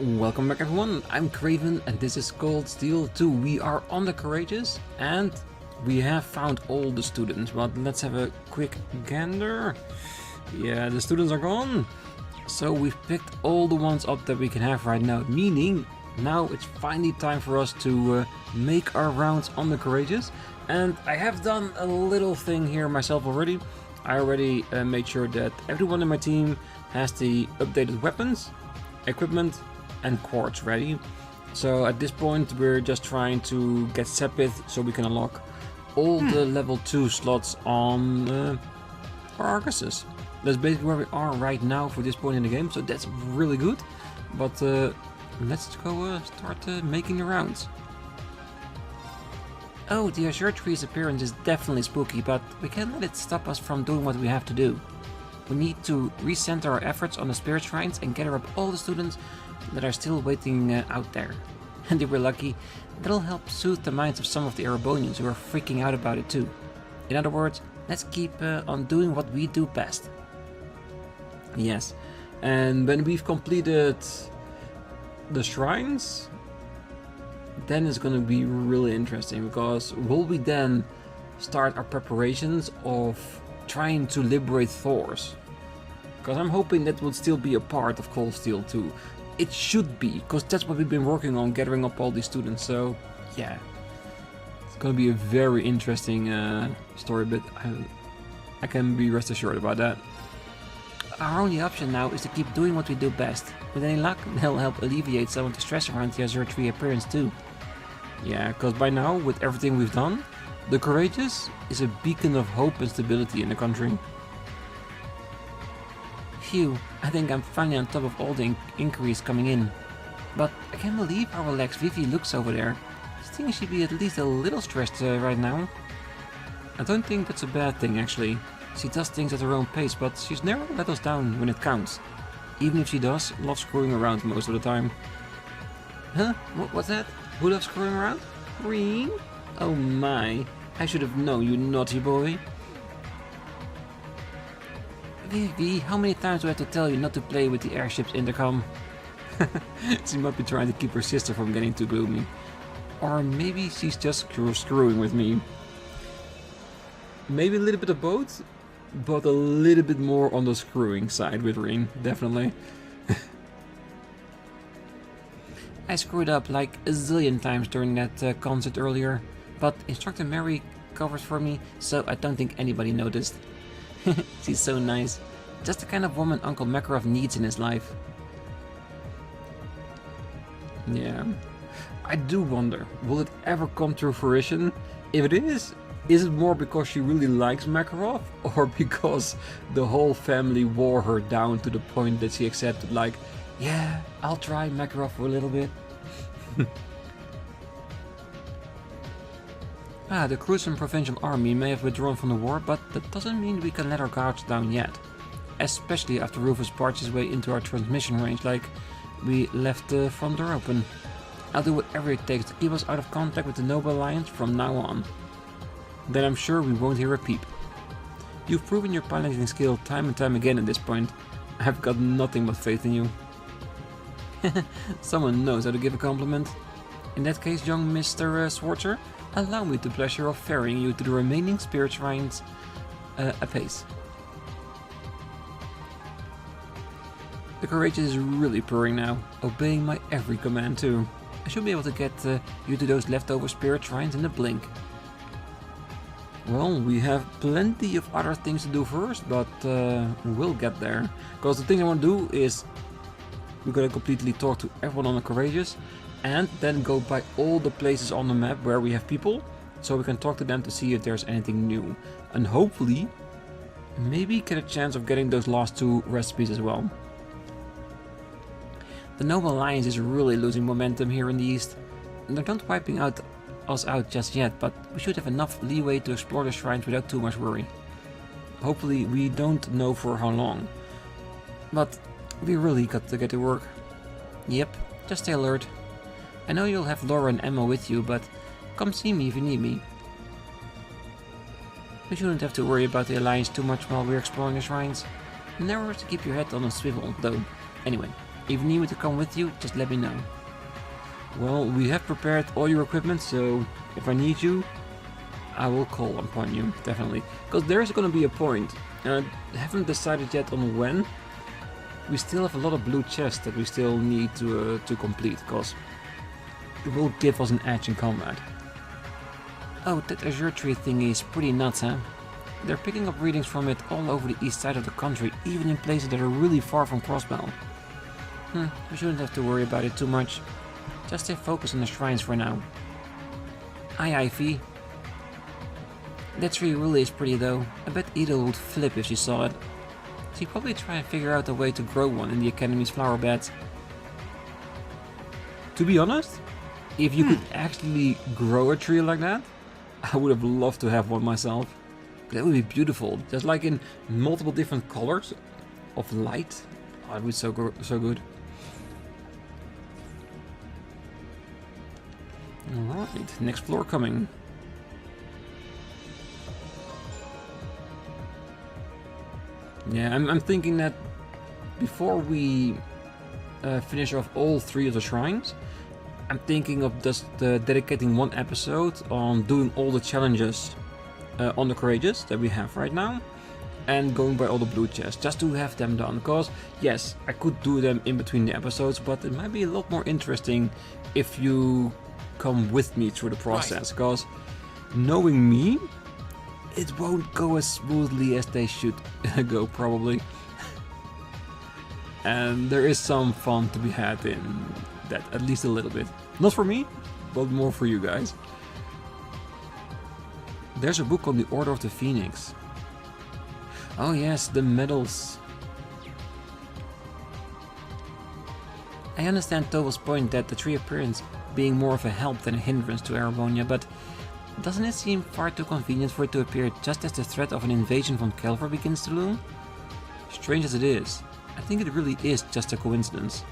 Welcome back everyone, I'm Craven and this is Cold Steel 2. We are on the Courageous and we have found all the students, but let's have a quick gander. Yeah, the students are gone. So we've picked all the ones up that we can have right now, meaning now it's finally time for us to make our rounds on the Courageous. And I have done a little thing here myself already. I already made sure that everyone in my team has the updated weapons, equipment and quartz ready. So at this point we're just trying to get Sepith so we can unlock all the level 2 slots on our Argos's. That's basically where we are right now for this point in the game, so that's really good. But let's go start making the rounds. Oh, the Azure Tree's appearance is definitely spooky, but we can't let it stop us from doing what we have to do. We need to recenter our efforts on the spirit shrines and gather up all the students that are still waiting out there. And if we're lucky, that'll help soothe the minds of some of the Erebonians who are freaking out about it too. In other words, let's keep on doing what we do best. Yes, and when we've completed the shrines, then it's going to be really interesting, because will we then start our preparations of trying to liberate Thors? Because I'm hoping that will still be a part of Cold Steel 2. It should be, because that's what we've been working on, gathering up all these students. So yeah, it's going to be a very interesting story, but I can be rest assured about that. Our only option now is to keep doing what we do best. With any luck, they'll help alleviate some of the stress around the Azure Tree appearance too. Yeah, because by now, with everything we've done, the Courageous is a beacon of hope and stability in the country. Phew, I think I'm finally on top of all the inquiries coming in. But I can't believe how relaxed Vivi looks over there. I think she'd be at least a little stressed right now. I don't think that's a bad thing actually. She does things at her own pace, but she's never let us down when it counts. Even if she does love screwing around most of the time. Huh? What's that? Who loves screwing around? Rean? Oh my, I should have known, you naughty boy. Vivi, how many times do I have to tell you not to play with the airship's intercom? She might be trying to keep her sister from getting too gloomy. Or maybe she's just screwing with me. Maybe a little bit of both, but a little bit more on the screwing side with Rean, definitely. I screwed up like a zillion times during that concert earlier, but Instructor Mary covered for me, so I don't think anybody noticed. She's so nice. Just the kind of woman Uncle Makarov needs in his life. Yeah. I do wonder, will it ever come to fruition? If it is it more because she really likes Makarov, or because the whole family wore her down to the point that she accepted, like, yeah, I'll try Makarov for a little bit. The crews and provincial army may have withdrawn from the war, but that doesn't mean we can let our guards down yet. Especially after Rufus barged his way into our transmission range like we left the front door open. I'll do whatever it takes to keep us out of contact with the Noble Alliance from now on. Then I'm sure we won't hear a peep. You've proven your piloting skill time and time again at this point. I've got nothing but faith in you. Someone knows how to give a compliment. In that case, young Mr. Swartzer, allow me the pleasure of ferrying you to the remaining spirit shrines apace. The Courageous is really purring now, obeying my every command too. I should be able to get you to those leftover spirit shrines in a blink. Well, we have plenty of other things to do first, but we'll get there. Because the thing I want to do is we're gonna completely talk to everyone on the Courageous and then go by all the places on the map where we have people, so we can talk to them to see if there's anything new. And hopefully, maybe get a chance of getting those last 2 recipes as well. The Noble Alliance is really losing momentum here in the east. They're not wiping us out just yet, but we should have enough leeway to explore the shrines without too much worry. Hopefully we don't know for how long. But we really got to get to work. Yep, just stay alert. I know you'll have Laura and Emma with you, but come see me if you need me. We shouldn't have to worry about the Alliance too much while we're exploring the shrines. Never to keep your head on a swivel, though. Anyway, If you need me to come with you, just let me know. Well, we have prepared all your equipment, so if I need you, I will call upon you, definitely. Because there's going to be a point, and I haven't decided yet on when. We still have a lot of blue chests that we still need to complete, because it will give us an edge in combat. Oh, that azure tree thingy is pretty nuts, huh? They're picking up readings from it all over the east side of the country, even in places that are really far from Crossbell. We shouldn't have to worry about it too much. Just stay focused on the shrines for now. Aye, Fee. That tree really is pretty though. I bet Edel would flip if she saw it. She'd probably try and figure out a way to grow one in the Academy's flower beds. To be honest, if you could actually grow a tree like that, I would have loved to have one myself. That would be beautiful, just like in multiple different colors of light. Oh, it would be so good. Alright, next floor coming. Yeah, I'm thinking that before we finish off all 3 of the shrines, I'm thinking of just dedicating one episode on doing all the challenges on the courageous that we have right now, and going by all the blue chests, just to have them done. Because yes, I could do them in between the episodes, but it might be a lot more interesting if you come with me through the process. Because knowing me, it won't go as smoothly as they should go, probably. And there is some fun to be had in that, at least a little bit. Not for me, but more for you guys. There's a book on the Order of the Phoenix. Oh yes, the medals. I understand Tovel's point that the tree appearance being more of a help than a hindrance to Erebonia, but doesn't it seem far too convenient for it to appear just as the threat of an invasion from Kelvar begins to loom? Strange as it is, I think it really is just a coincidence.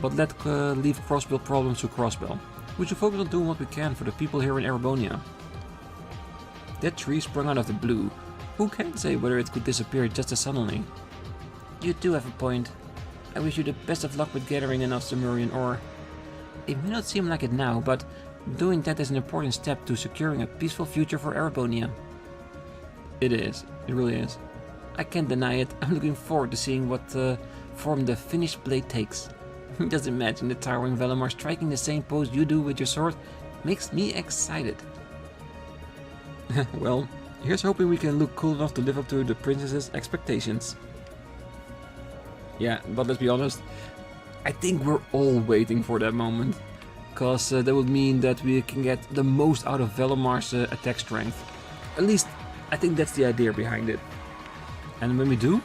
But let's leave Crossbell problems to Crossbell. We should focus on doing what we can for the people here in Erebonia. That tree sprung out of the blue. Who can say whether it could disappear just as suddenly? You do have a point. I wish you the best of luck with gathering enough Sumerian ore. It may not seem like it now, but doing that is an important step to securing a peaceful future for Erebonia. It is. It really is. I can't deny it. I'm looking forward to seeing what form the finished blade takes. Just imagine the towering Valimar striking the same pose you do with your sword. Makes me excited. Well, here's hoping we can look cool enough to live up to the princess's expectations. Yeah, but let's be honest, I think we're all waiting for that moment. Cause that would mean that we can get the most out of Valimar's attack strength. At least, I think that's the idea behind it. And when we do,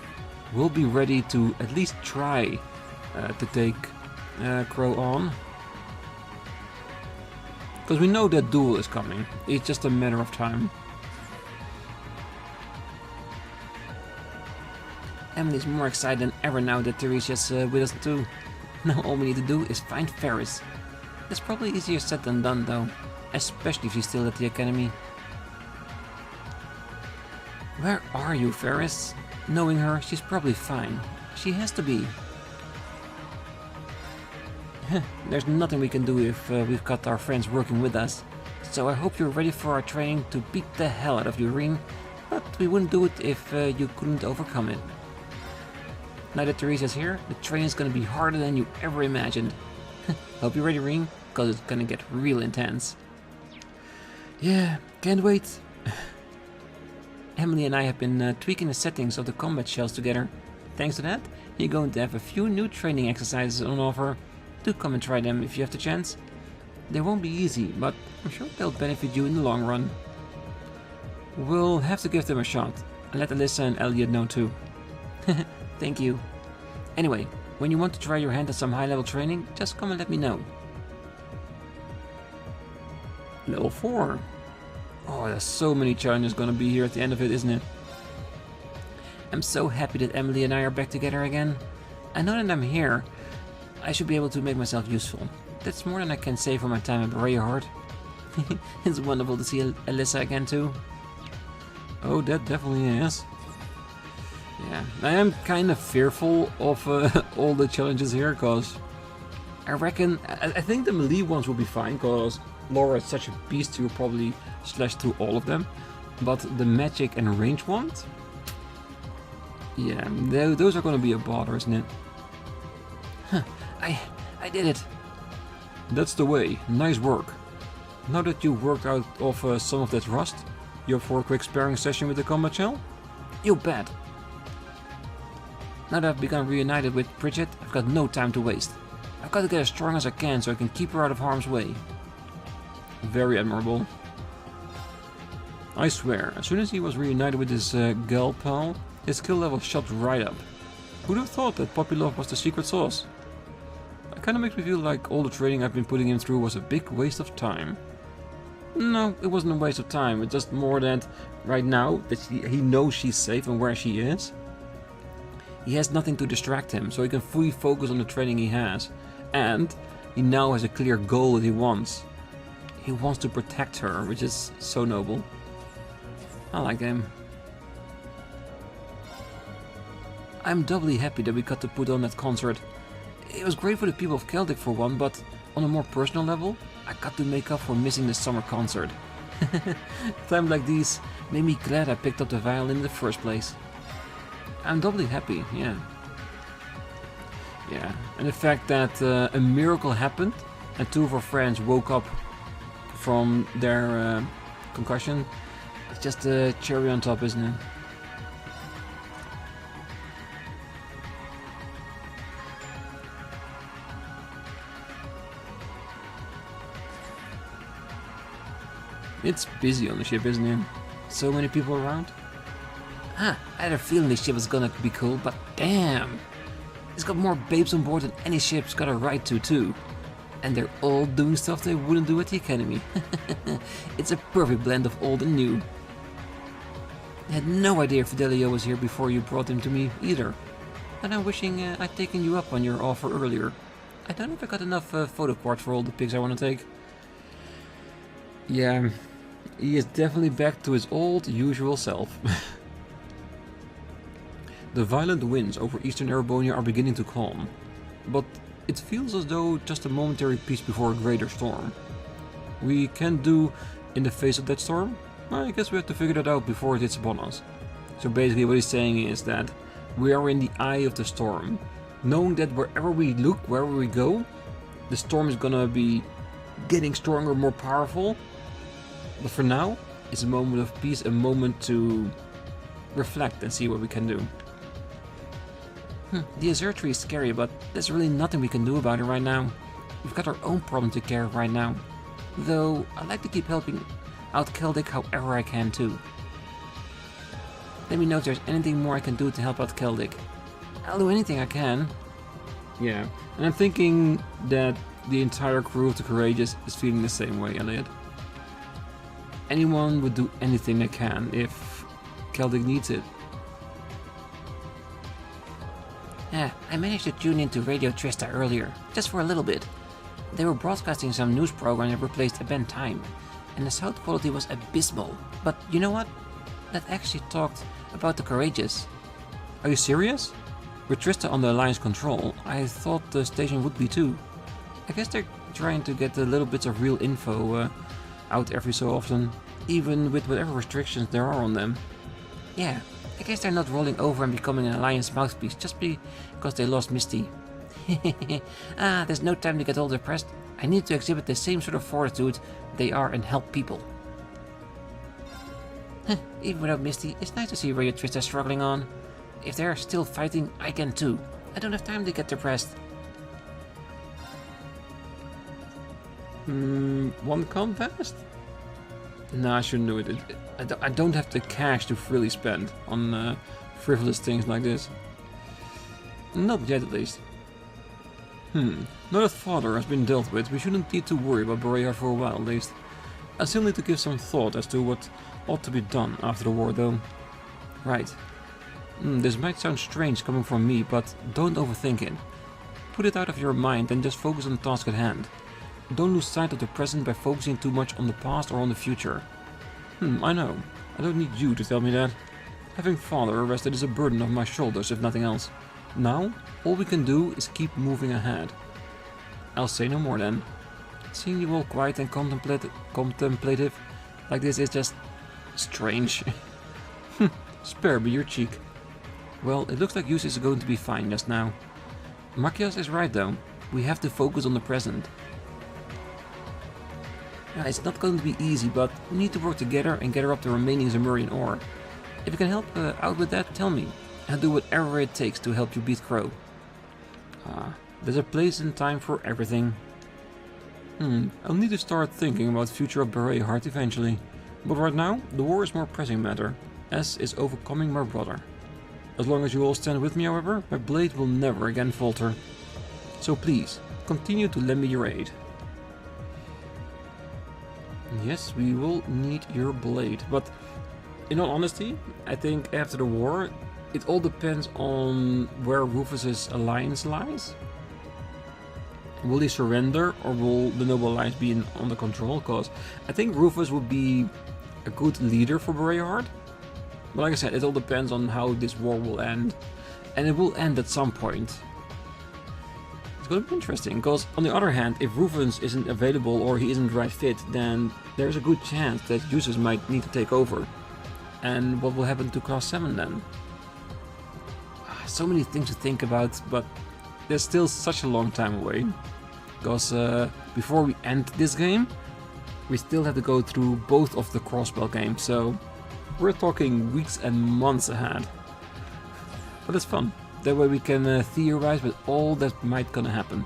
we'll be ready to at least try to take Crow on. Because we know that duel is coming, it's just a matter of time. Emily's more excited than ever now that Teresia's with us too. Now all we need to do is find Ferris. It's probably easier said than done though, especially if she's still at the academy. Where are you, Ferris? Knowing her, she's probably fine. She has to be. There's nothing we can do if we've got our friends working with us. So I hope you're ready for our training to beat the hell out of you, Rean. But we wouldn't do it if you couldn't overcome it. Now that Teresia's here, the training's gonna be harder than you ever imagined. Hope you're ready, Rean, cause it's gonna get real intense. Yeah, can't wait. Emily and I have been tweaking the settings of the combat shells together. Thanks to that, you're going to have a few new training exercises on offer. Do come and try them if you have the chance. They won't be easy, but I'm sure they'll benefit you in the long run. We'll have to give them a shot, and let Alyssa and Elliot know too. Thank you. Anyway, when you want to try your hand at some high-level training, just come and let me know. Level 4. Oh, there's so many challenges gonna be here at the end of it, isn't it? I'm so happy that Emily and I are back together again. I know that I'm here. I should be able to make myself useful. That's more than I can say for my time at Rayhard. It's wonderful to see Alyssa again too. Oh, that definitely is. Yeah, I am kind of fearful of all the challenges here, because I reckon, I think the melee ones will be fine, because Laura is such a beast, you'll probably slash through all of them. But the magic and range ones, yeah, those are going to be a bother, isn't it? Huh, I did it. That's the way. Nice work. Now that you've worked out of some of that rust, you up for a quick sparring session with the combat shell? You bet. Now that I've become reunited with Bridget, I've got no time to waste. I've got to get as strong as I can so I can keep her out of harm's way. Very admirable. I swear, as soon as he was reunited with his gal pal, his skill level shot right up. Who'd have thought that puppy love was the secret sauce? It kinda makes me feel like all the training I've been putting him through was a big waste of time. No, it wasn't a waste of time, it's just more that right now that he knows she's safe and where she is, he has nothing to distract him, so he can fully focus on the training he has. And he now has a clear goal that he wants. He wants to protect her, which is so noble. I like him. I'm doubly happy that we got to put on that concert. It was great for the people of Celdic for one, but on a more personal level, I got to make up for missing the summer concert. Times like these made me glad I picked up the violin in the first place. I'm doubly happy, yeah. Yeah, and the fact that a miracle happened and two of our friends woke up from their concussion, it's just a cherry on top, isn't it? It's busy on the ship, isn't it? So many people around. I had a feeling this ship was gonna be cool, but damn! It's got more babes on board than any ship's got a right to, too. And they're all doing stuff they wouldn't do at the Academy. It's a perfect blend of old and new. I had no idea Fidelio was here before you brought him to me, either. And I'm wishing I'd taken you up on your offer earlier. I don't know if I got enough photo cards for all the pics I want to take. Yeah, he is definitely back to his old, usual self. The violent winds over eastern Erebonia are beginning to calm, but it feels as though just a momentary peace before a greater storm. We can't do in the face of that storm? I guess we have to figure that out before it hits upon us. So basically what he's saying is that we are in the eye of the storm, knowing that wherever we look, wherever we go, the storm is gonna be getting stronger, more powerful. But for now, it's a moment of peace, a moment to reflect and see what we can do. The Azure Tree is scary, but there's really nothing we can do about it right now. We've got our own problem to care of right now. Though, I'd like to keep helping out Celdic however I can too. Let me know if there's anything more I can do to help out Celdic. I'll do anything I can. Yeah, and I'm thinking that the entire crew of the Courageous is feeling the same way, Elliot. Anyone would do anything they can if Celdic needs it. I managed to tune into Radio Trista earlier, just for a little bit. They were broadcasting some news program that replaced Event Time, and the sound quality was abysmal. But you know what? That actually talked about the Courageous. Are you serious? With Trista on the Alliance control, I thought the station would be too. I guess they're trying to get the little bits of real info out every so often, even with whatever restrictions there are on them. Yeah, I guess they're not rolling over and becoming an Alliance mouthpiece just because they lost Misty. There's no time to get all depressed. I need to exhibit the same sort of fortitude they are and help people. Even without Misty, it's nice to see Radio Trista struggling on. If they're still fighting, I can too. I don't have time to get depressed. One contest? No, I shouldn't do it. I don't have the cash to freely spend on frivolous things like this. Not yet, at least. Now that father has been dealt with, we shouldn't need to worry about Berea for a while, at least. I still need to give some thought as to what ought to be done after the war, though. Right. This might sound strange coming from me, but don't overthink it. Put it out of your mind and just focus on the task at hand. Don't lose sight of the present by focusing too much on the past or on the future. I know. I don't need you to tell me that. Having father arrested is a burden off my shoulders, if nothing else. Now, all we can do is keep moving ahead. I'll say no more then. Seeing you all quiet and contemplative like this is just strange. Spare me your cheek. Well, it looks like Yus is going to be fine just now. Machias is right though. We have to focus on the present. Yeah, it's not going to be easy, but we need to work together and gather up the remaining Zemurian ore. If you can help out with that, tell me. I'll do whatever it takes to help you beat Crow. There's a place and time for everything. I'll need to start thinking about the future of Bereheart eventually. But right now, the war is more pressing matter, as is overcoming my brother. As long as you all stand with me, however, my blade will never again falter. So please, continue to lend me your aid. Yes, we will need your blade, but in all honesty, I think after the war, it all depends on where Rufus's alliance lies. Will he surrender, or will the Noble Alliance be under control? Because I think Rufus would be a good leader for Bereheart. But like I said, it all depends on how this war will end. And it will end at some point. It's going to be interesting, because on the other hand, if Rufus isn't available or he isn't the right fit, then there's a good chance that Jusis might need to take over. And what will happen to Class 7 then? So many things to think about, but there's still such a long time away. Because before we end this game, we still have to go through both of the Crossbell games, so we're talking weeks and months ahead. But it's fun. That way we can theorize with all that might gonna happen.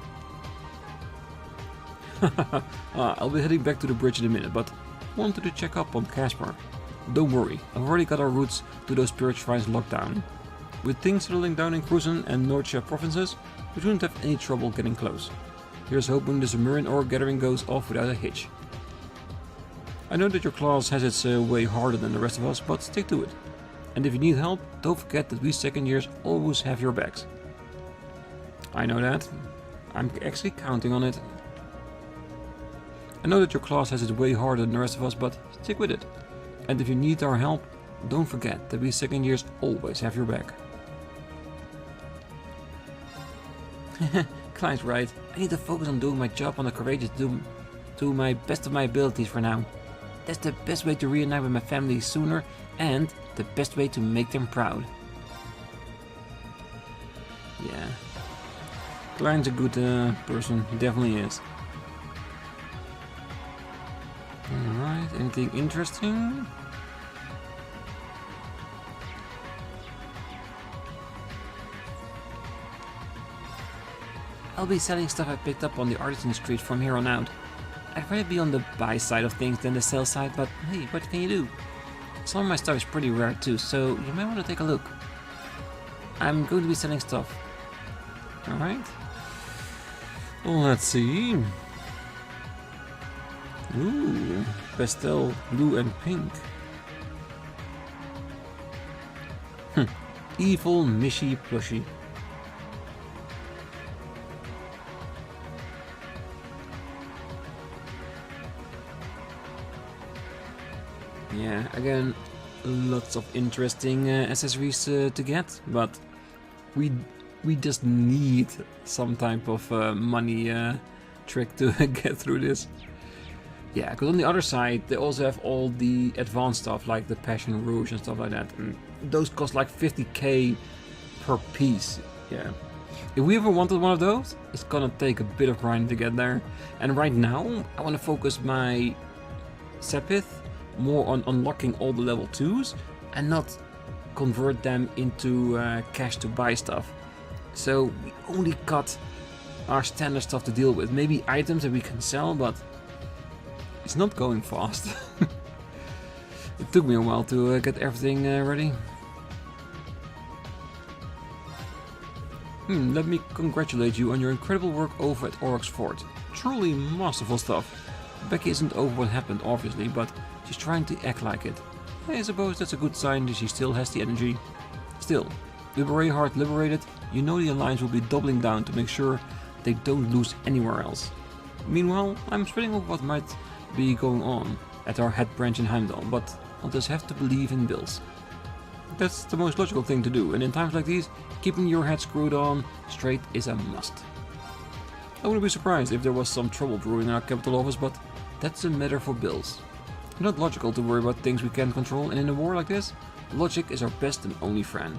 I'll be heading back to the bridge in a minute, but wanted to check up on Caspar. Don't worry, I've already got our routes to those spirit shrines locked down. With things settling down in Kruzen and Nordsha provinces, we shouldn't have any trouble getting close. Here's hoping the Zemurian ore gathering goes off without a hitch. I know that your class has its way harder than the rest of us, but stick to it. And if you need help, don't forget that we second years always have your backs. I know that. I'm actually counting on it. I know that your class has its way harder than the rest of us, but stick with it. And if you need our help, don't forget that we second years always have your back. Clive's right. I need to focus on doing my job on the courageous to my best of my abilities for now. That's the best way to reunite with my family sooner, and the best way to make them proud. Yeah. Klein's a good person, he definitely is. Alright, anything interesting? I'll be selling stuff I picked up on the Artisan Street from here on out. I'd rather be on the buy side of things than the sell side, but hey, what can you do? Some of my stuff is pretty rare too, so you might want to take a look. I'm going to be selling stuff. Alright. Let's see. Ooh, pastel, blue and pink. Evil Mishy plushie. Yeah, again, lots of interesting accessories to get, but we just need some type of money trick to get through this. Yeah, because on the other side, they also have all the advanced stuff, like the Passion Rouge and stuff like that. And those cost like 50k per piece. Yeah. If we ever wanted one of those, it's gonna take a bit of grinding to get there. And right now, I want to focus my Sepith more on unlocking all the level 2s and not convert them into cash to buy stuff. So we only got our standard stuff to deal with. Maybe items that we can sell, but it's not going fast. It took me a while to get everything ready. Let me congratulate you on your incredible work over at Aurochs Fort. Truly masterful stuff. Becky isn't over what happened, obviously, but she's trying to act like it. I suppose that's a good sign that she still has the energy. Still, with Bereheart liberated, you know the Alliance will be doubling down to make sure they don't lose anywhere else. Meanwhile, I'm spreading out what might be going on at our head branch in Heimdallr, but I'll just have to believe in Bills. That's the most logical thing to do, and in times like these, keeping your head screwed on straight is a must. I wouldn't be surprised if there was some trouble brewing in our capital office, but that's a matter for bills. It's not logical to worry about things we can't control, and in a war like this, logic is our best and only friend.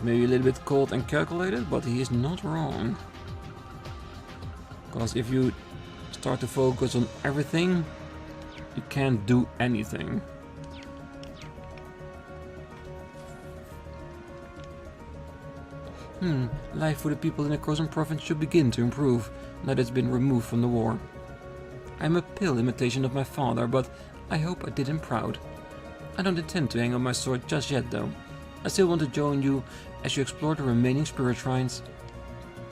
Maybe a little bit cold and calculated, but he is not wrong. Because if you start to focus on everything, you can't do anything. Life for the people in the Crozen province should begin to improve, now that it's been removed from the war. I'm a pale imitation of my father, but I hope I did him proud. I don't intend to hang on my sword just yet though. I still want to join you as you explore the remaining spirit shrines.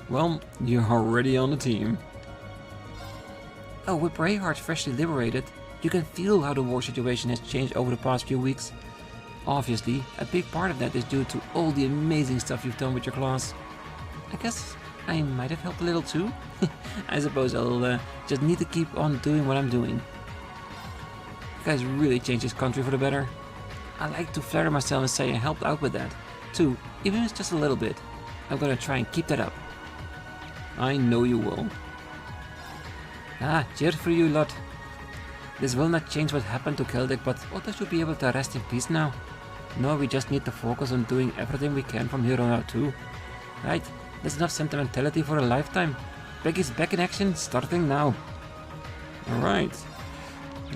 Well, you're already on the team. Oh, with Brayheart freshly liberated, you can feel how the war situation has changed over the past few weeks. Obviously, a big part of that is due to all the amazing stuff you've done with your class. I guess I might have helped a little too. I suppose I'll just need to keep on doing what I'm doing. You guys really changed this country for the better. I like to flatter myself and say I helped out with that, too, even if it's just a little bit. I'm gonna try and keep that up. I know you will. Ah, cheers for you lot. This will not change what happened to Celdic, but Otto should be able to rest in peace now. No, we just need to focus on doing everything we can from here on out too. Right, that's enough sentimentality for a lifetime. Peg is back in action, starting now. Alright.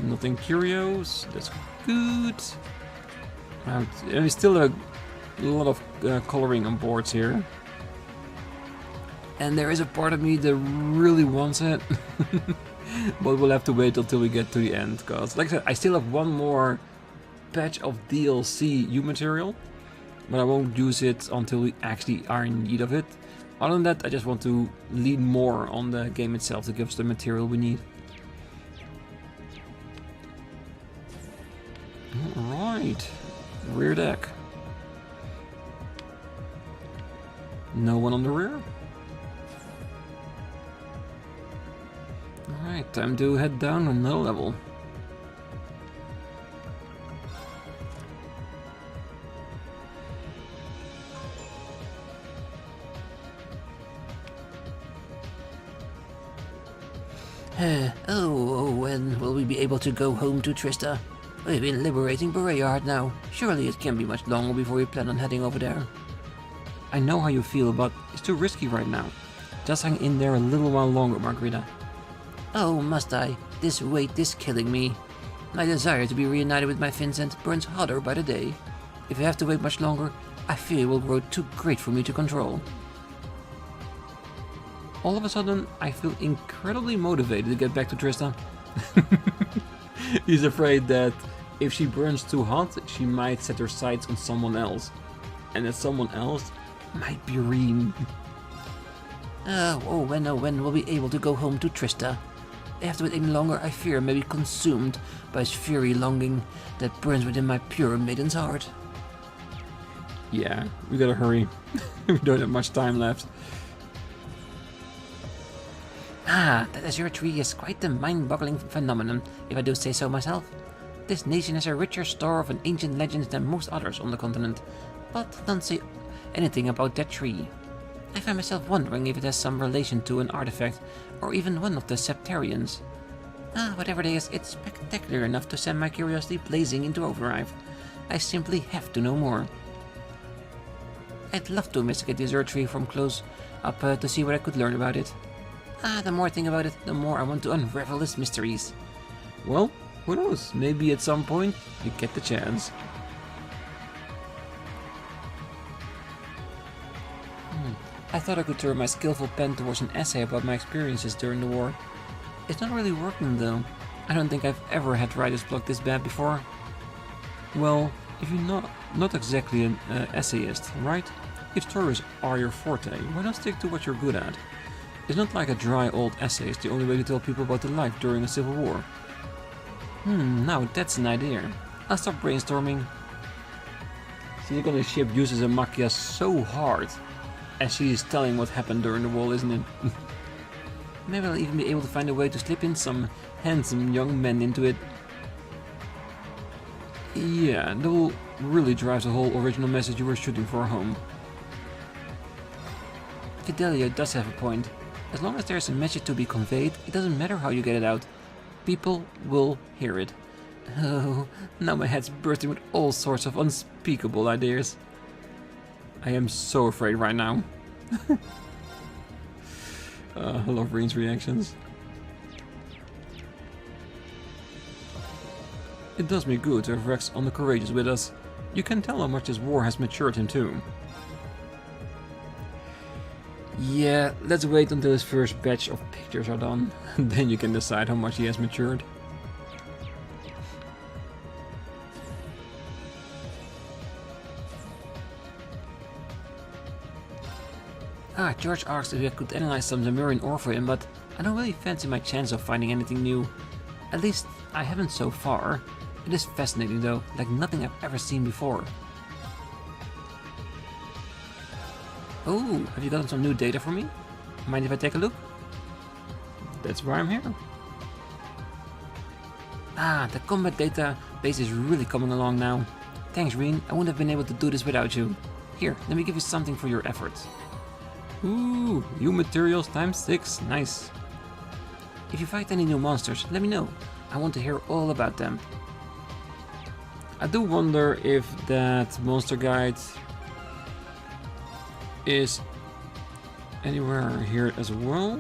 Nothing curios, that's good. Right. We still have a lot of coloring on boards here. And there is a part of me that really wants it. But we'll have to wait until we get to the end, because like I said, I still have one more patch of DLC U material, but I won't use it until we actually are in need of it. Other than that, I just want to lean more on the game itself to give us the material we need. Alright, rear deck. No one on the rear? Alright, time to head down another level. When will we be able to go home to Trista? We've been liberating Brayheart now. Surely it can't be much longer before we plan on heading over there. I know how you feel, but it's too risky right now. Just hang in there a little while longer, Margarita. Oh, must I? This weight is killing me. My desire to be reunited with my Vincent burns hotter by the day. If I have to wait much longer, I fear it will grow too great for me to control. All of a sudden, I feel incredibly motivated to get back to Trista. He's afraid that if she burns too hot, she might set her sights on someone else. And that someone else might be Rean. When will we be able to go home to Trista? If I have to wait any longer, I fear I may be consumed by his fury longing that burns within my pure maiden's heart. Yeah, we gotta hurry. We don't have much time left. Ah, that azure tree is quite a mind-boggling phenomenon, if I do say so myself. This nation has a richer store of ancient legends than most others on the continent, but don't say anything about that tree. I find myself wondering if it has some relation to an artifact, or even one of the Septarians. Whatever it is, it's spectacular enough to send my curiosity blazing into overdrive. I simply have to know more. I'd love to investigate the azure tree from close up to see what I could learn about it. The more I think about it, the more I want to unravel its mysteries. Well, who knows? Maybe at some point you get the chance. I thought I could turn my skillful pen towards an essay about my experiences during the war. It's not really working though. I don't think I've ever had writer's block this bad before. Well, if you're not exactly an essayist, right? If stories are your forte, why not stick to what you're good at? It's not like a dry old essay is the only way to tell people about the life during a civil war. Now that's an idea. I'll stop brainstorming. Silicon the ship uses a Makia so hard as she is telling what happened during the war, isn't it? Maybe I'll even be able to find a way to slip in some handsome young men into it. Yeah, that will really drive the whole original message you were shooting for home. Fidelia does have a point. As long as there's a message to be conveyed, it doesn't matter how you get it out. People will hear it. Oh, now my head's bursting with all sorts of unspeakable ideas. I am so afraid right now. I love Rean's reactions. It does me good to have Rex on the Courageous with us. You can tell how much this war has matured him too. Yeah, let's wait until his first batch of pictures are done. Then you can decide how much he has matured. George asked if I could analyze some Lemurian ore for him, but I don't really fancy my chance of finding anything new. At least, I haven't so far. It is fascinating though, like nothing I've ever seen before. Oh, have you gotten some new data for me? Mind if I take a look? That's why I'm here. The combat database is really coming along now. Thanks, Rean. I wouldn't have been able to do this without you. Here, let me give you something for your efforts. Ooh, new materials ×6. Nice. If you fight any new monsters, let me know. I want to hear all about them. I do wonder if that monster guide is anywhere here as well.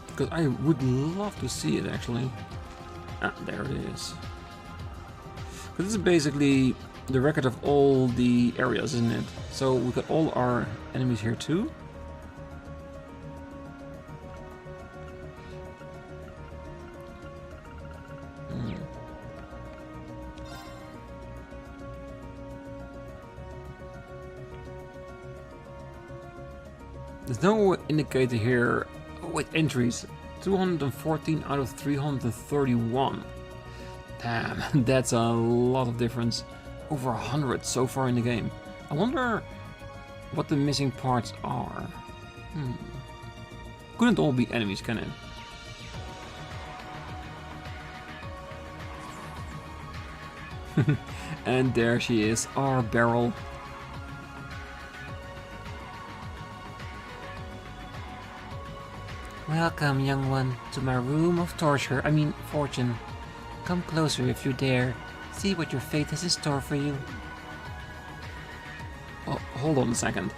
Because I would love to see it actually. There it is. Because this is basically the record of all the areas, isn't it? So we got all our enemies here too. There's no indicator here. Oh, wait, entries. 214 out of 331. Damn, that's a lot of difference. Over 100 so far in the game. I wonder what the missing parts are. Couldn't all be enemies, can it? And there she is, our barrel. Welcome, young one, to my room of torture, fortune. Come closer if you dare. See what your fate has in store for you. Oh, hold on a second.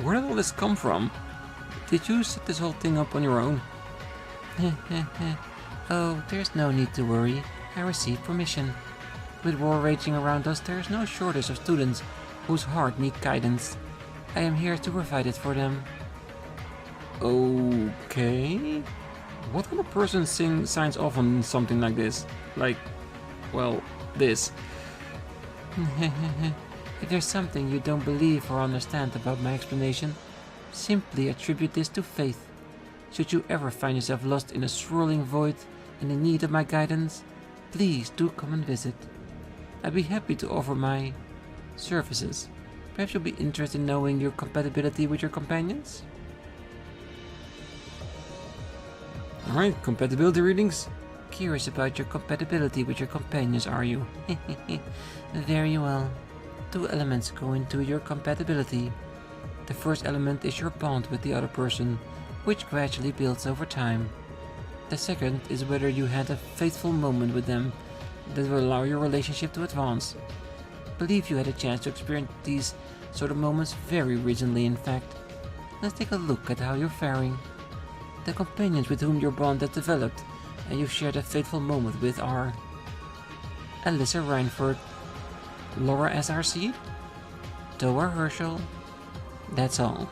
Where did all this come from? Did you set this whole thing up on your own? Oh, there's no need to worry. I received permission. With war raging around us, there is no shortage of students whose heart need guidance. I am here to provide it for them. Okay. What kind of person signs off on something like this? Like, well, this. If there's something you don't believe or understand about my explanation, simply attribute this to faith. Should you ever find yourself lost in a swirling void and in need of my guidance, please do come and visit. I'd be happy to offer my services. Perhaps you'll be interested in knowing your compatibility with your companions? Alright, compatibility readings. Curious about your compatibility with your companions, are you? Very well. 2 elements go into your compatibility. The first element is your bond with the other person, which gradually builds over time. The second is whether you had a faithful moment with them that will allow your relationship to advance. I believe you had a chance to experience these sort of moments very recently, in fact. Let's take a look at how you're faring. The companions with whom your bond has developed and you've shared a fateful moment with are Alyssa Reinford, Laura SRC, Toa Herschel. That's all.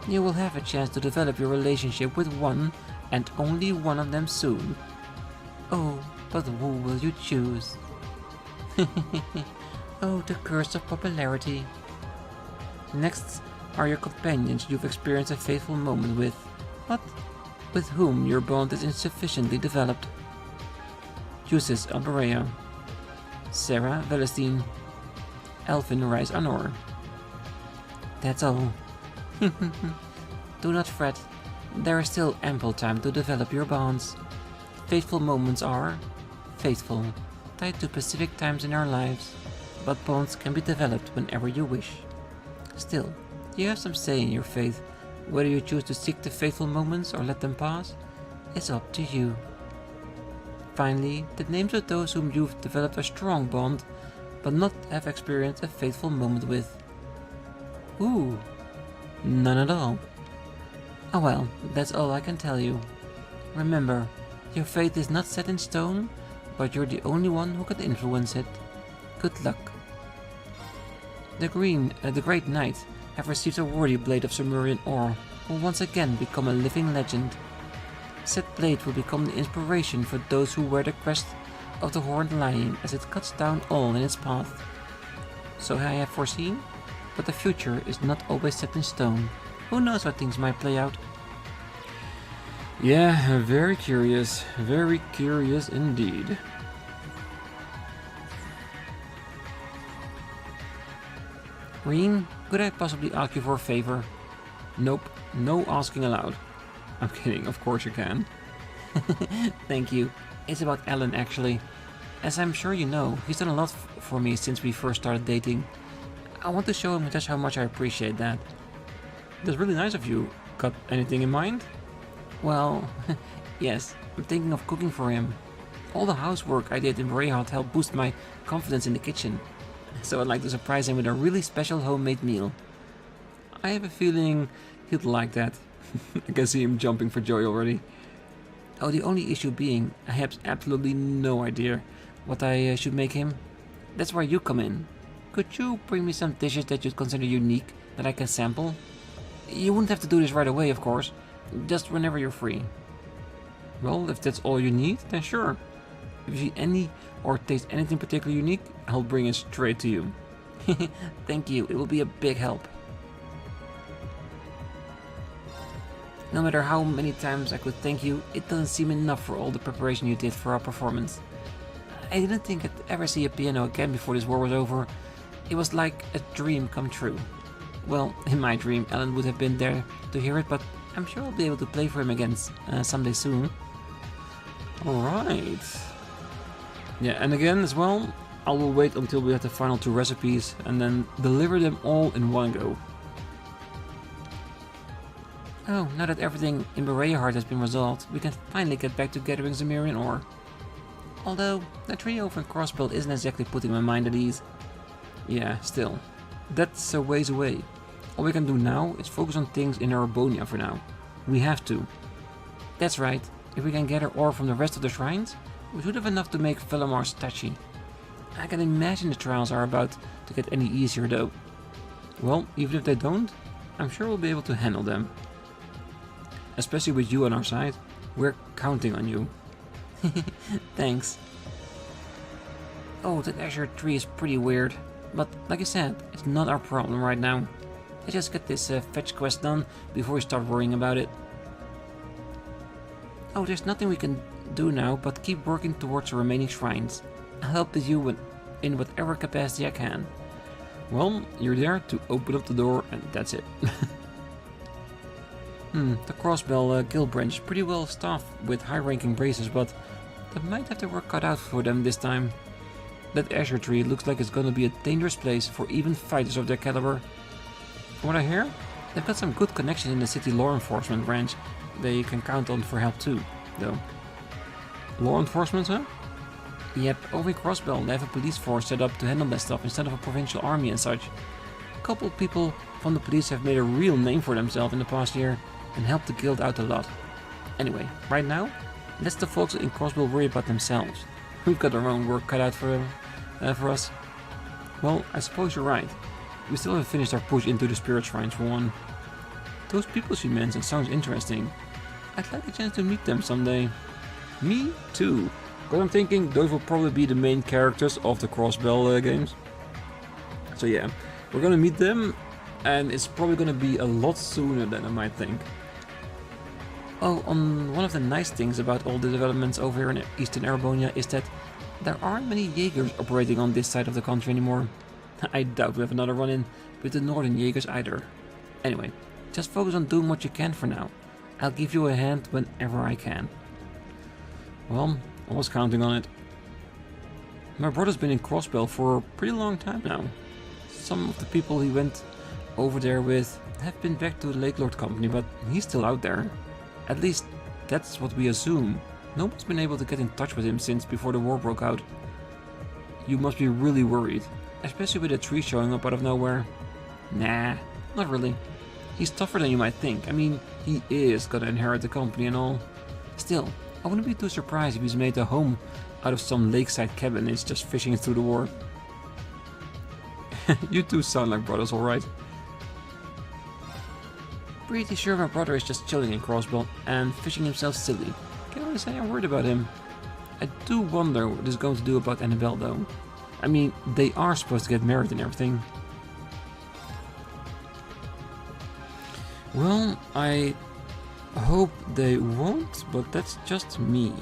You will have a chance to develop your relationship with one and only one of them soon. Oh, but who will you choose? Oh, the curse of popularity. Next are your companions you've experienced a faithful moment with, but with whom your bond is insufficiently developed. Jusis Alberea, Sarah Velestein, Elfin Rice Anor. That's all. Do not fret, there is still ample time to develop your bonds. Faithful moments are faithful tied to specific times in our lives, but bonds can be developed whenever you wish. Still, you have some say in your fate. Whether you choose to seek the fateful moments or let them pass, is up to you. Finally, the names of those whom you've developed a strong bond, but not have experienced a fateful moment with. Ooh, none at all. Oh well, that's all I can tell you. Remember, your fate is not set in stone, but you're the only one who can influence it. Good luck. The Great Knight have received a worthy blade of Sumerian ore, will once again become a living legend. Said blade will become the inspiration for those who wear the crest of the Horned Lion as it cuts down all in its path. So I have foreseen, but the future is not always set in stone. Who knows how things might play out? Yeah, very curious indeed. Rean, could I possibly ask you for a favor? Nope, no asking allowed. I'm kidding, of course you can. Thank you. It's about Alan, actually. As I'm sure you know, he's done a lot for me since we first started dating. I want to show him just how much I appreciate that. That's really nice of you. Got anything in mind? Well, yes, I'm thinking of cooking for him. All the housework I did in Rean helped boost my confidence in the kitchen. So I'd like to surprise him with a really special homemade meal. I have a feeling he'd like that. I can see him jumping for joy already. Oh, the only issue being, I have absolutely no idea what I should make him. That's where you come in. Could you bring me some dishes that you'd consider unique that I can sample? You wouldn't have to do this right away, of course. Just whenever you're free. Well, if that's all you need, then sure. If you see any or taste anything particularly unique, I'll bring it straight to you. Thank you, it will be a big help. No matter how many times I could thank you, it doesn't seem enough for all the preparation you did for our performance. I didn't think I'd ever see a piano again before this war was over. It was like a dream come true. Well, in my dream, Alan would have been there to hear it, but I'm sure I'll be able to play for him again someday soon. Alright. Yeah, and again as well, I will wait until we have the final 2 recipes and then deliver them all in one go. Oh, now that everything in Bereahart has been resolved, we can finally get back to gathering Sumerian ore. Although, the tree over in Crossbell isn't exactly putting my mind at ease. Yeah, still. That's a ways away. All we can do now is focus on things in Erebonia for now. We have to. That's right. If we can gather ore from the rest of the shrines, we should have enough to make Valimar statue. I can imagine the trials are about to get any easier though. Well, even if they don't, I'm sure we'll be able to handle them. Especially with you on our side, we're counting on you. Thanks. Oh, that azure tree is pretty weird. But like I said, it's not our problem right now. Let's just get this fetch quest done before we start worrying about it. Oh, there's nothing we can do now but keep working towards the remaining shrines. I'll help you in whatever capacity I can. Well, you're there to open up the door and that's it. The Crossbell Guild branch is pretty well staffed with high-ranking bracers, but they might have their work cut out for them this time. That azure tree looks like it's gonna be a dangerous place for even fighters of their caliber. From what I hear, they've got some good connections in the city law enforcement branch they can count on for help too, though. Law enforcement, huh? Yep, over in Crossbell they have a police force set up to handle that stuff instead of a provincial army and such. A couple of people from the police have made a real name for themselves in the past year and helped the guild out a lot. Anyway, right now, let's the folks in Crossbell worry about themselves. We've got our own work cut out for us. Well, I suppose you're right. We still haven't finished our push into the spirit shrines for one. Those people she mentioned sounds interesting. I'd like a chance to meet them someday. Me too, because I'm thinking those will probably be the main characters of the Crossbell games. So yeah, we're gonna meet them, and it's probably gonna be a lot sooner than I might think. Oh, one of the nice things about all the developments over here in Eastern Erebonia is that there aren't many Jaegers operating on this side of the country anymore. I doubt we have another run-in with the Northern Jaegers either. Anyway, just focus on doing what you can for now. I'll give you a hand whenever I can. Well, I was counting on it. My brother's been in Crossbell for a pretty long time now. Some of the people he went over there with have been back to the Lake Lord Company, but he's still out there. At least that's what we assume. No one's been able to get in touch with him since before the war broke out. You must be really worried, especially with a tree showing up out of nowhere. Nah, not really. He's tougher than you might think. I mean, he is gonna inherit the company and all. Still, I wouldn't be too surprised if he's made a home out of some lakeside cabin and is just fishing through the war. You two sound like brothers, alright. Pretty sure my brother is just chilling in Crossbell and fishing himself silly. Can't really say I'm worried about him. I do wonder what he's going to do about Annabelle though. I mean, they are supposed to get married and everything. Well, I hope they won't, but that's just me.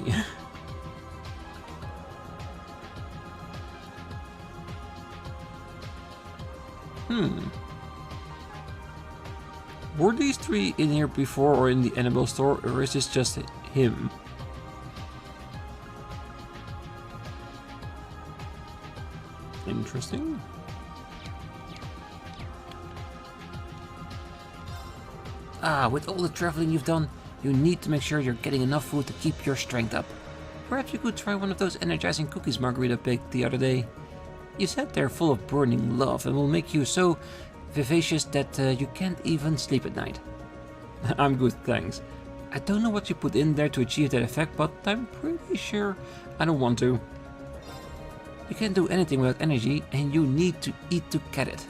Were these three in here before or in the Annabelle store, or is this just him? Interesting. With all the traveling you've done, you need to make sure you're getting enough food to keep your strength up. Perhaps you could try one of those energizing cookies Margarita baked the other day. You said they're full of burning love and will make you so vivacious that you can't even sleep at night. I'm good, thanks. I don't know what you put in there to achieve that effect, but I'm pretty sure I don't want to. You can't do anything without energy, and you need to eat to get it.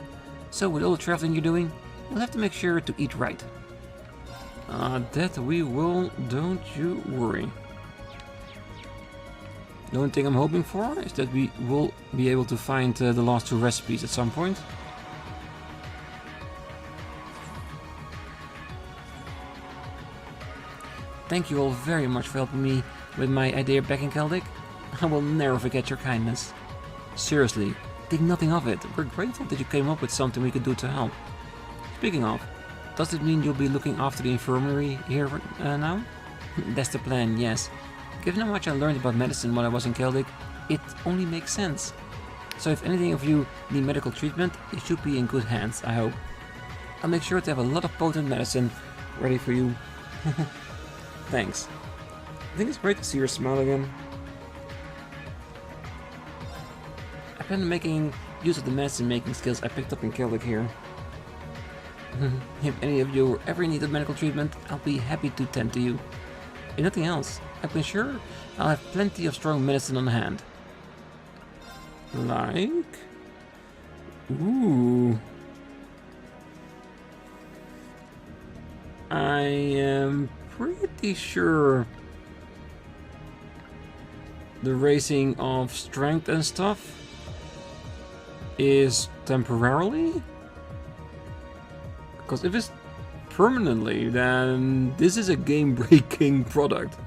So with all the traveling you're doing, you'll have to make sure to eat right. That we will, don't you worry. The only thing I'm hoping for is that we will be able to find the last two recipes at some point. Thank you all very much for helping me with my idea back in Celdic. I will never forget your kindness. Seriously, think nothing of it. We're grateful that you came up with something we could do to help. Speaking of, does it mean you'll be looking after the infirmary here now? That's the plan, yes. Given how much I learned about medicine while I was in Celdic, it only makes sense. So if anything of you need medical treatment, it should be in good hands, I hope. I'll make sure to have a lot of potent medicine ready for you. Thanks. I think it's great to see your smile again. I plan on making use of the medicine making skills I picked up in Celdic here. If any of you ever need medical treatment, I'll be happy to tend to you. If nothing else, I've been sure I'll have plenty of strong medicine on hand. Like? Ooh. I am pretty sure the raising of strength and stuff is temporarily? Because if it's permanently, then this is a game-breaking product.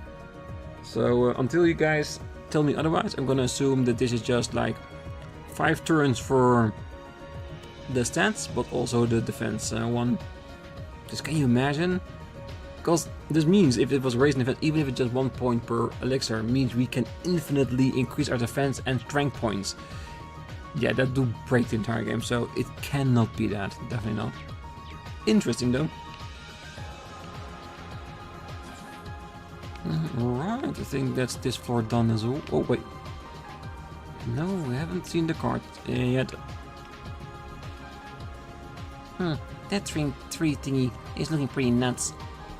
So until you guys tell me otherwise, I'm gonna assume that this is just like 5 turns for the stats, but also the defense one. Just can you imagine? Because this means if it was raised in defense, even if it's just 1 point per elixir, means we can infinitely increase our defense and strength points. Yeah, that do break the entire game, so it cannot be that. Definitely not. Interesting though. Right, I think that's this floor done as well. Oh wait. No, we haven't seen the card yet. That tree thingy is looking pretty nuts.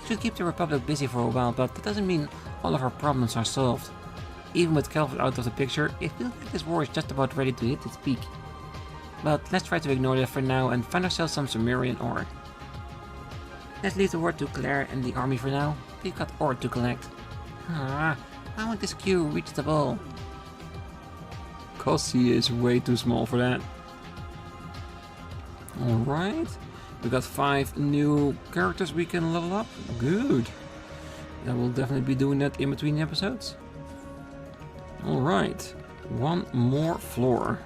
Should keep the Republic busy for a while, but that doesn't mean all of our problems are solved. Even with Calvert out of the picture, it feels like this war is just about ready to hit its peak. But let's try to ignore that for now and find ourselves some Sumerian ore. Let's leave the word to Claire and the army for now. We've got ore to collect. I want this queue reach the ball. Cause he is way too small for that. Alright. We got 5 new characters we can level up. Good. I will definitely be doing that in between the episodes. Alright. 1 more floor.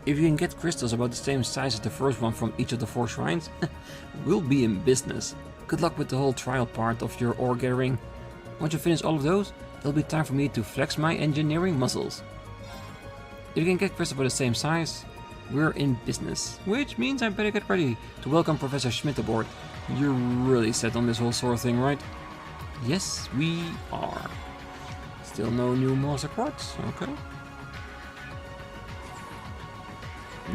If you can get crystals about the same size as the first one from each of the 4 shrines, we'll be in business. Good luck with the whole trial part of your ore gathering. Once you finish all of those, it'll be time for me to flex my engineering muscles. If you can get crystals about the same size, we're in business. Which means I better get ready to welcome Professor Schmidt aboard. You're really set on this whole sword thing, right? Yes, we are. Still no new master quartz? Okay.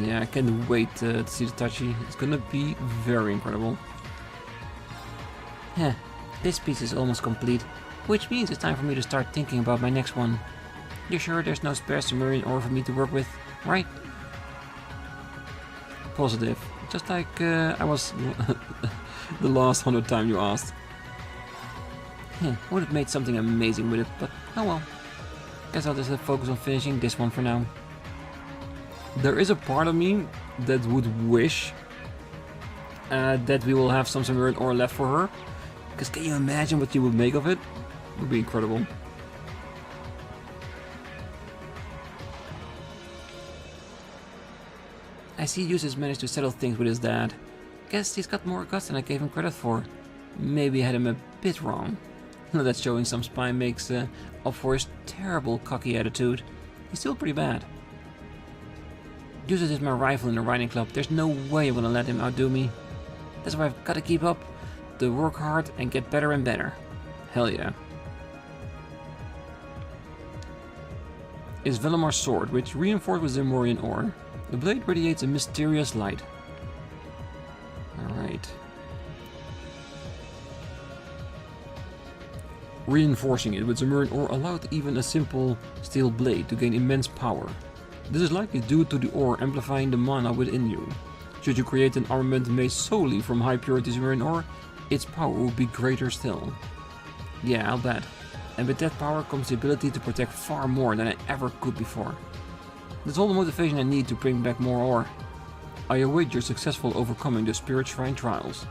Yeah, I can't wait to see the Tachi. It's gonna be very incredible. Heh, this piece is almost complete, which means it's time for me to start thinking about my next one. You're sure there's no spare Sumerian ore for me to work with, right? Positive. Just like I was the last 100 times you asked. Would have made something amazing with it, but oh well. Guess I'll just focus on finishing this one for now. There is a part of me that would wish that we will have some Sumerian ore left for her. Because can you imagine what you would make of it? It would be incredible. I see Yusuf managed to settle things with his dad. Guess he's got more guts than I gave him credit for. Maybe I had him a bit wrong. That showing some spine makes up for his terrible cocky attitude. He's still pretty bad. Yusuf is my rival in the riding club. There's no way I'm gonna let him outdo me. That's why I've gotta keep up, to work hard and get better and better. Hell yeah. Is Valimar's sword, which reinforced with Zemorian ore. The blade radiates a mysterious light. Alright. Reinforcing it with Zemorian ore allowed even a simple steel blade to gain immense power. This is likely due to the ore amplifying the mana within you. Should you create an armament made solely from high purity Zemorian ore, its power will be greater still. Yeah, I'll bet. And with that power comes the ability to protect far more than I ever could before. That's all the motivation I need to bring back more ore. I await your successful overcoming the Spirit Shrine trials.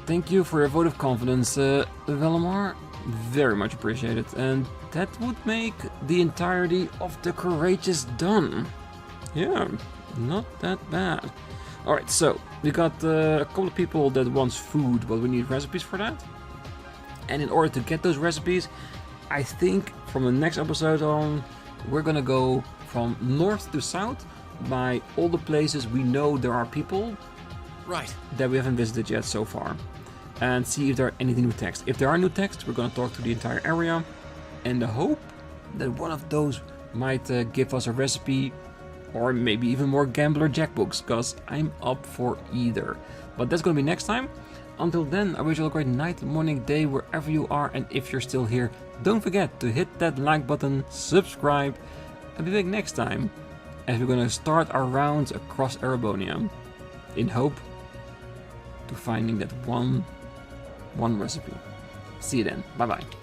Thank you for your vote of confidence, Valimar. Very much appreciated. And that would make the entirety of the Courageous done. Yeah, not that bad. Alright, so we got a couple of people that wants food, but we need recipes for that. And in order to get those recipes, I think from the next episode on, we're gonna go from north to south by all the places we know there are people that we haven't visited yet so far, and see if there are any new text. If there are new text, we're gonna talk to the entire area, and the hope that one of those might give us a recipe, or maybe even more Gambler Jack books, because I'm up for either. But that's gonna be next time. Until then, I wish you all a great night, morning, day, wherever you are, and if you're still here, don't forget to hit that like button, subscribe, and be back next time, as we're gonna start our rounds across Erebonia, in hope to finding that one recipe. See you then. Bye bye.